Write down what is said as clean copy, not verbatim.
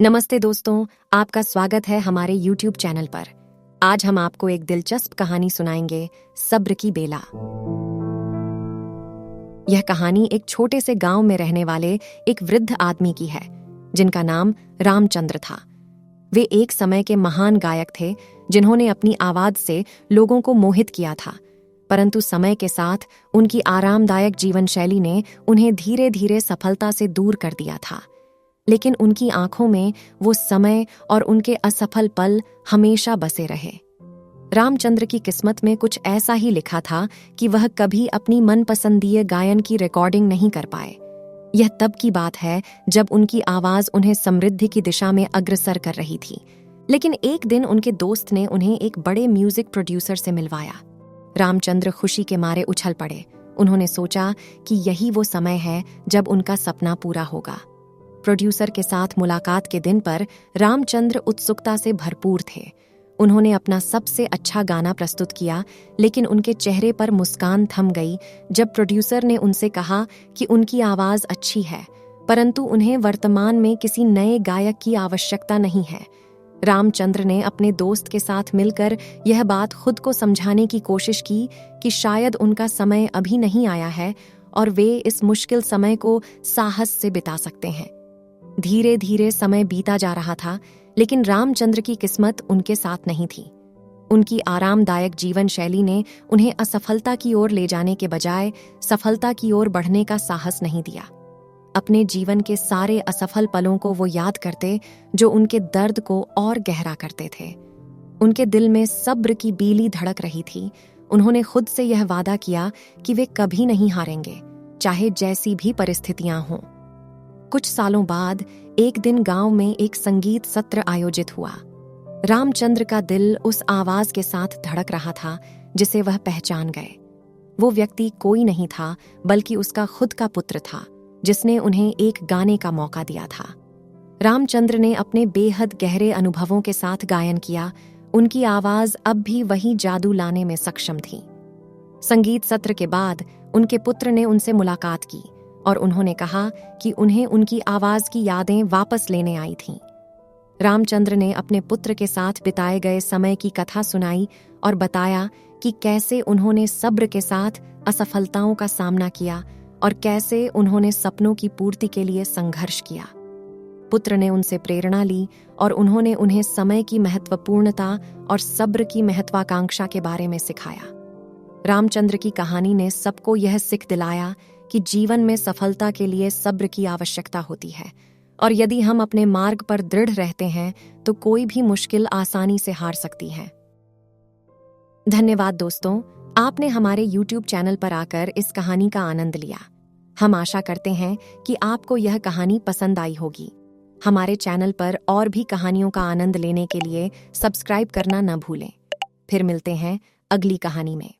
नमस्ते दोस्तों, आपका स्वागत है हमारे YouTube चैनल पर। आज हम आपको एक दिलचस्प कहानी सुनाएंगे, सब्र की बेला। यह कहानी एक छोटे से गांव में रहने वाले एक वृद्ध आदमी की है, जिनका नाम रामचंद्र था। वे एक समय के महान गायक थे, जिन्होंने अपनी आवाज से लोगों को मोहित किया था। परंतु समय के साथ उनकी आरामदायक जीवन शैली ने उन्हें धीरे धीरे सफलता से दूर कर दिया था। लेकिन उनकी आंखों में वो समय और उनके असफल पल हमेशा बसे रहे। रामचंद्र की किस्मत में कुछ ऐसा ही लिखा था कि वह कभी अपनी मनपसंदीय गायन की रिकॉर्डिंग नहीं कर पाए। यह तब की बात है जब उनकी आवाज उन्हें समृद्धि की दिशा में अग्रसर कर रही थी। लेकिन एक दिन उनके दोस्त ने उन्हें एक बड़े म्यूजिक प्रोड्यूसर से मिलवाया। रामचंद्र खुशी के मारे उछल पड़े। उन्होंने सोचा कि यही वो समय है जब उनका सपना पूरा होगा। प्रोड्यूसर के साथ मुलाकात के दिन पर रामचंद्र उत्सुकता से भरपूर थे। उन्होंने अपना सबसे अच्छा गाना प्रस्तुत किया, लेकिन उनके चेहरे पर मुस्कान थम गई जब प्रोड्यूसर ने उनसे कहा कि उनकी आवाज अच्छी है, परंतु उन्हें वर्तमान में किसी नए गायक की आवश्यकता नहीं है। रामचंद्र ने अपने दोस्त के साथ मिलकर यह बात खुद को समझाने की कोशिश की कि शायद उनका समय अभी नहीं आया है और वे इस मुश्किल समय को साहस से बिता सकते हैं। धीरे धीरे समय बीता जा रहा था, लेकिन रामचंद्र की किस्मत उनके साथ नहीं थी। उनकी आरामदायक जीवन शैली ने उन्हें असफलता की ओर ले जाने के बजाय सफलता की ओर बढ़ने का साहस नहीं दिया। अपने जीवन के सारे असफल पलों को वो याद करते, जो उनके दर्द को और गहरा करते थे। उनके दिल में सब्र की बीली धड़क रही थी। उन्होंने खुद से यह वादा किया कि वे कभी नहीं हारेंगे, चाहे जैसी भी परिस्थितियां हों। कुछ सालों बाद एक दिन गांव में एक संगीत सत्र आयोजित हुआ। रामचंद्र का दिल उस आवाज के साथ धड़क रहा था जिसे वह पहचान गए। वो व्यक्ति कोई नहीं था, बल्कि उसका खुद का पुत्र था, जिसने उन्हें एक गाने का मौका दिया था। रामचंद्र ने अपने बेहद गहरे अनुभवों के साथ गायन किया। उनकी आवाज अब भी वही जादू लाने में सक्षम थी। संगीत सत्र के बाद उनके पुत्र ने उनसे मुलाकात की और उन्होंने कहा कि उन्हें उनकी आवाज की यादें वापस लेने आई थीं। रामचंद्र ने अपने पुत्र के साथ बिताए गए समय की कथा सुनाई और बताया कि कैसे उन्होंने सब्र के साथ असफलताओं का सामना किया और कैसे उन्होंने सपनों की पूर्ति के लिए संघर्ष किया। पुत्र ने उनसे प्रेरणा ली और उन्होंने उन्हें समय की महत्वपूर्णता और सब्र की महत्वाकांक्षा के बारे में सिखाया। रामचंद्र की कहानी ने सबको यह सिख दिलाया कि जीवन में सफलता के लिए सब्र की आवश्यकता होती है, और यदि हम अपने मार्ग पर दृढ़ रहते हैं तो कोई भी मुश्किल आसानी से हार सकती है। धन्यवाद दोस्तों, आपने हमारे YouTube चैनल पर आकर इस कहानी का आनंद लिया। हम आशा करते हैं कि आपको यह कहानी पसंद आई होगी। हमारे चैनल पर और भी कहानियों का आनंद लेने के लिए सब्सक्राइब करना न भूलें। फिर मिलते हैं अगली कहानी में।